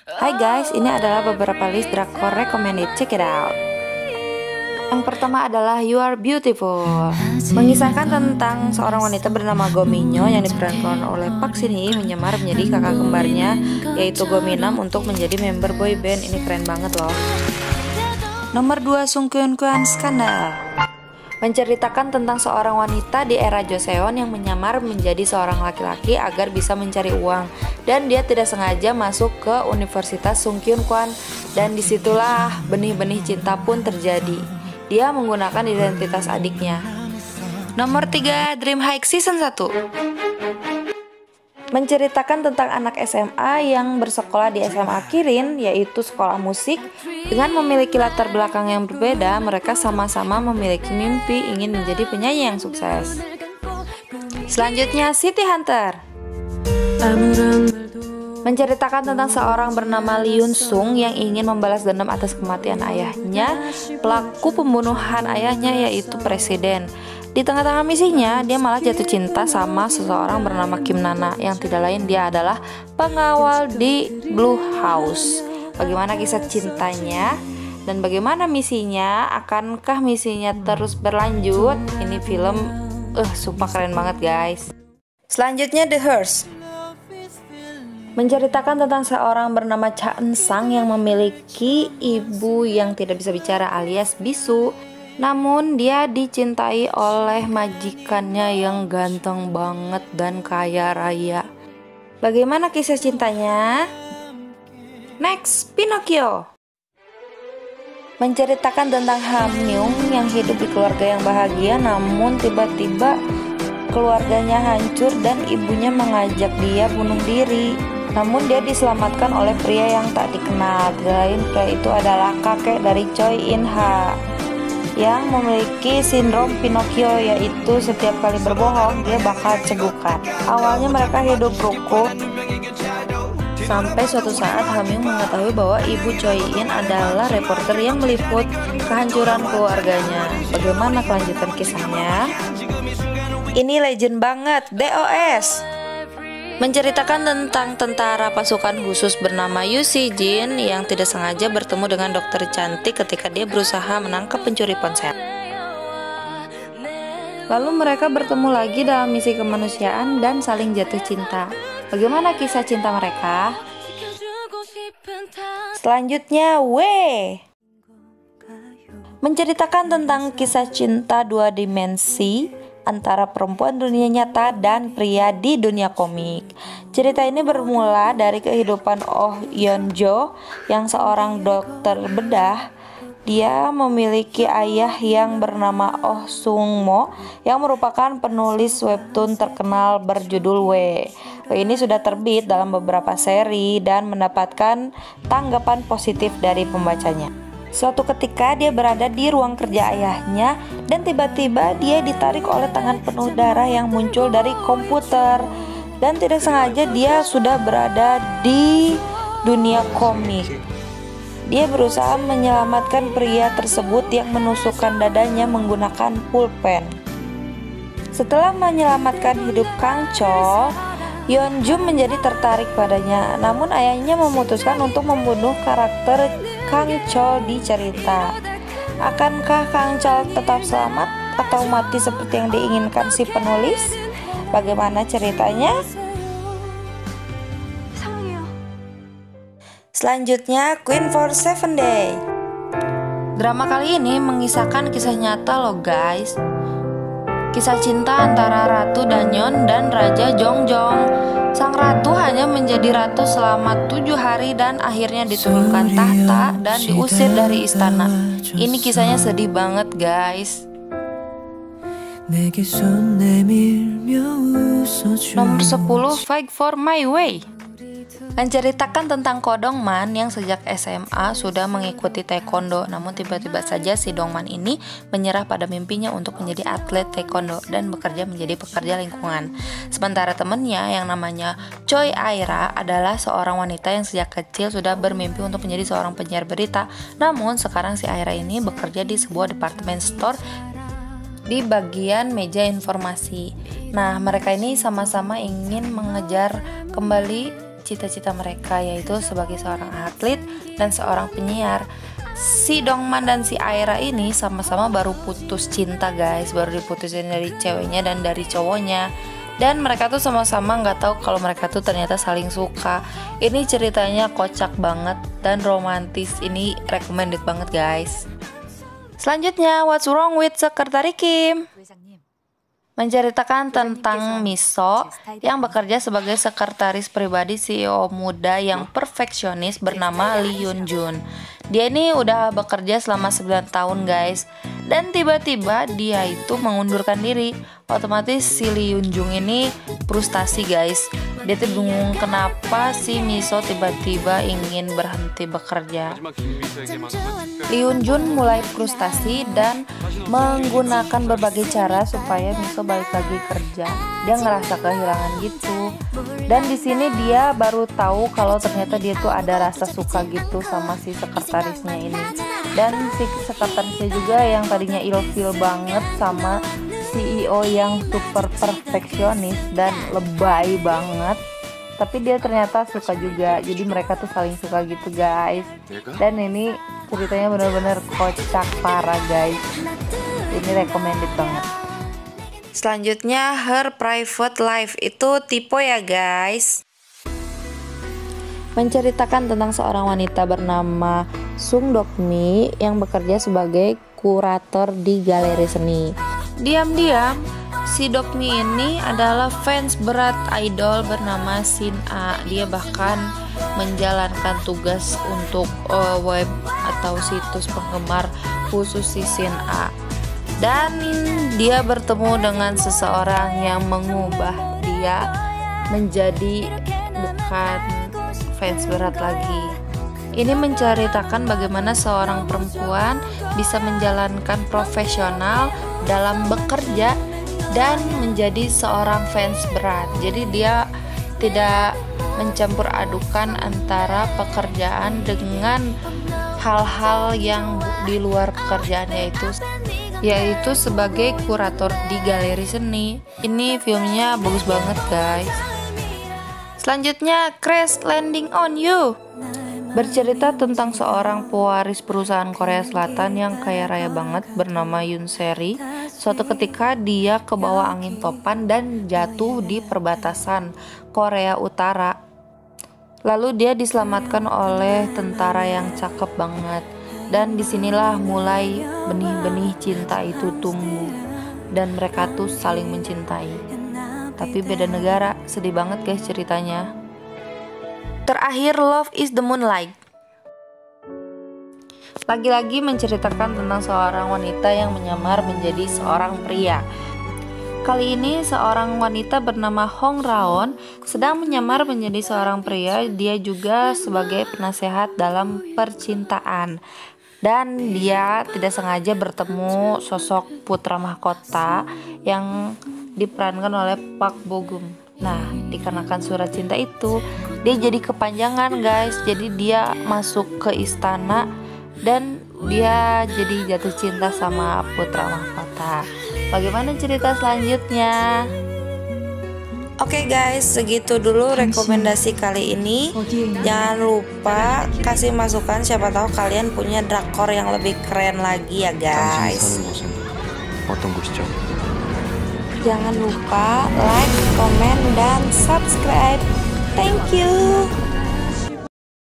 Hai guys, ini adalah beberapa list drakor recommended, check it out. Yang pertama adalah You Are Beautiful, mengisahkan tentang seorang wanita bernama Go Minyo yang diperankan oleh Park Shin Hye menyamar menjadi kakak kembarnya yaitu Go Minam untuk menjadi member boy band. Ini keren banget loh. Nomor 2, Sung Kyun Kwan Skandal, menceritakan tentang seorang wanita di era Joseon yang menyamar menjadi seorang laki-laki agar bisa mencari uang, dan dia tidak sengaja masuk ke Universitas Sung Kyun Kwan, dan disitulah benih-benih cinta pun terjadi. Dia menggunakan identitas adiknya. Nomor 3, Dream High Season 1, menceritakan tentang anak SMA yang bersekolah di SMA Kirin, yaitu sekolah musik. Dengan memiliki latar belakang yang berbeda, mereka sama-sama memiliki mimpi ingin menjadi penyanyi yang sukses. Selanjutnya, City Hunter, menceritakan tentang seorang bernama Lee Yoon Sung yang ingin membalas dendam atas kematian ayahnya, pelaku pembunuhan ayahnya yaitu presiden. Di tengah-tengah misinya, dia malah jatuh cinta sama seseorang bernama Kim Nana yang tidak lain dia adalah pengawal di Blue House. Bagaimana kisah cintanya dan bagaimana misinya? Akankah misinya terus berlanjut? Ini film super keren banget guys. Selanjutnya The Hearse, menceritakan tentang seorang bernama Cha Eun Sang yang memiliki ibu yang tidak bisa bicara alias bisu. Namun dia dicintai oleh majikannya yang ganteng banget dan kaya raya. Bagaimana kisah cintanya? Next, Pinocchio, menceritakan tentang Hamyung yang hidup di keluarga yang bahagia, namun tiba-tiba keluarganya hancur dan ibunya mengajak dia bunuh diri. Namun dia diselamatkan oleh pria yang tak dikenal. Selain pria itu adalah kakek dari Choi In Ha yang memiliki sindrom Pinocchio, yaitu setiap kali berbohong dia bakal cegukan. Awalnya mereka hidup rukun sampai suatu saat Hamyung mengetahui bahwa ibu Choi In adalah reporter yang meliput kehancuran keluarganya. Bagaimana kelanjutan kisahnya? Ini legend banget. DOS, menceritakan tentang tentara pasukan khusus bernama Yu Si Jin yang tidak sengaja bertemu dengan dokter cantik ketika dia berusaha menangkap pencuri ponsel. Lalu mereka bertemu lagi dalam misi kemanusiaan dan saling jatuh cinta. Bagaimana kisah cinta mereka? Selanjutnya, menceritakan tentang kisah cinta dua dimensi antara perempuan dunia nyata dan pria di dunia komik. Cerita ini bermula dari kehidupan Oh Yeon Jo yang seorang dokter bedah. Dia memiliki ayah yang bernama Oh Sung Mo yang merupakan penulis webtoon terkenal berjudul W. Ini sudah terbit dalam beberapa seri dan mendapatkan tanggapan positif dari pembacanya. Suatu ketika dia berada di ruang kerja ayahnya dan tiba-tiba dia ditarik oleh tangan penuh darah yang muncul dari komputer, dan tidak sengaja dia sudah berada di dunia komik. Dia berusaha menyelamatkan pria tersebut yang menusukkan dadanya menggunakan pulpen. Setelah menyelamatkan hidup Kang Chol, Yeon Jum menjadi tertarik padanya, namun ayahnya memutuskan untuk membunuh karakter Kang Chol di cerita. Akankah Kang Chol tetap selamat atau mati seperti yang diinginkan si penulis? Bagaimana ceritanya? Selanjutnya, Queen for 7 Day. Drama kali ini mengisahkan kisah nyata loh guys. Kisah cinta antara Ratu Danyeon dan Raja Jongjong. Sang ratu hanya menjadi ratu selama 7 hari dan akhirnya diturunkan tahta dan diusir dari istana. Ini kisahnya sedih banget guys. Nomor 10, Fight for My Way, menceritakan tentang Ko Dongman yang sejak SMA sudah mengikuti taekwondo, namun tiba-tiba saja si Dongman ini menyerah pada mimpinya untuk menjadi atlet taekwondo dan bekerja menjadi pekerja lingkungan. Sementara temannya yang namanya Choi Aira adalah seorang wanita yang sejak kecil sudah bermimpi untuk menjadi seorang penyiar berita, namun sekarang si Aira ini bekerja di sebuah department store di bagian meja informasi. Nah, mereka ini sama-sama ingin mengejar kembali cita-cita mereka, yaitu sebagai seorang atlet dan seorang penyiar. Si Dongman dan si Aira ini sama-sama baru putus cinta guys, baru diputusin dari ceweknya dan dari cowoknya. Dan mereka tuh sama-sama nggak tahu kalau mereka tuh ternyata saling suka. Ini ceritanya kocak banget dan romantis. Ini recommended banget guys. Selanjutnya, What's Wrong with Sekretari Kim? Menceritakan tentang Miso yang bekerja sebagai sekretaris pribadi CEO muda yang perfeksionis bernama Lee Yoon Jun. Dia ini udah bekerja selama 9 tahun guys. Dan tiba-tiba dia itu mengundurkan diri. Otomatis si Lee Yoon Jun ini frustasi guys. Dia tuh bingung kenapa si Miso tiba-tiba ingin berhenti bekerja. Lee Yoon Jun mulai frustasi dan menggunakan berbagai cara supaya Miso balik lagi kerja. Dia ngerasa kehilangan gitu. Dan di sini dia baru tahu kalau ternyata dia tuh ada rasa suka gitu sama si sekretarisnya ini. Dan si sekretarisnya juga yang tadinya ilfil banget sama CEO yang super perfeksionis dan lebay banget, tapi dia ternyata suka juga. Jadi mereka tuh saling suka gitu guys. Dan ini ceritanya benar-benar kocak parah guys. Ini recommended banget. Selanjutnya, Her Private Life, itu tipe ya guys. Menceritakan tentang seorang wanita bernama Sung Dok-mi yang bekerja sebagai kurator di galeri seni. Diam-diam, si Dok-mi ini adalah fans berat idol bernama Shin A. Dia bahkan menjalankan tugas untuk web atau situs penggemar khusus si Shin A. Dan dia bertemu dengan seseorang yang mengubah dia menjadi bukan fans berat lagi. Ini menceritakan bagaimana seorang perempuan bisa menjalankan profesional dalam bekerja dan menjadi seorang fans berat. Jadi dia tidak mencampur adukan antara pekerjaan dengan hal-hal yang di luar pekerjaannya itu, yaitu sebagai kurator di galeri seni. Ini filmnya bagus banget guys. Selanjutnya, Crash Landing on You. Bercerita tentang seorang pewaris perusahaan Korea Selatan yang kaya raya banget bernama Yoon Seri. Suatu ketika dia ke bawah angin topan dan jatuh di perbatasan Korea Utara. Lalu dia diselamatkan oleh tentara yang cakep banget. Dan disinilah mulai benih-benih cinta itu tumbuh. Dan mereka tuh saling mencintai. Tapi beda negara, sedih banget guys ceritanya. Terakhir, Love is the Moonlight. Lagi-lagi menceritakan tentang seorang wanita yang menyamar menjadi seorang pria. Kali ini seorang wanita bernama Hong Raon sedang menyamar menjadi seorang pria. Dia juga sebagai penasehat dalam percintaan. Dan dia tidak sengaja bertemu sosok putra mahkota yang diperankan oleh Park Bo Gum. Nah, dikarenakan surat cinta itu, dia jadi kepanjangan guys. Jadi dia masuk ke istana dan dia jadi jatuh cinta sama putra mahkota. Bagaimana cerita selanjutnya? Oke guys, segitu dulu rekomendasi kali ini. Jangan lupa kasih masukan, siapa tahu kalian punya drakor yang lebih keren lagi ya guys. Jangan lupa like, komen, dan subscribe. Thank you.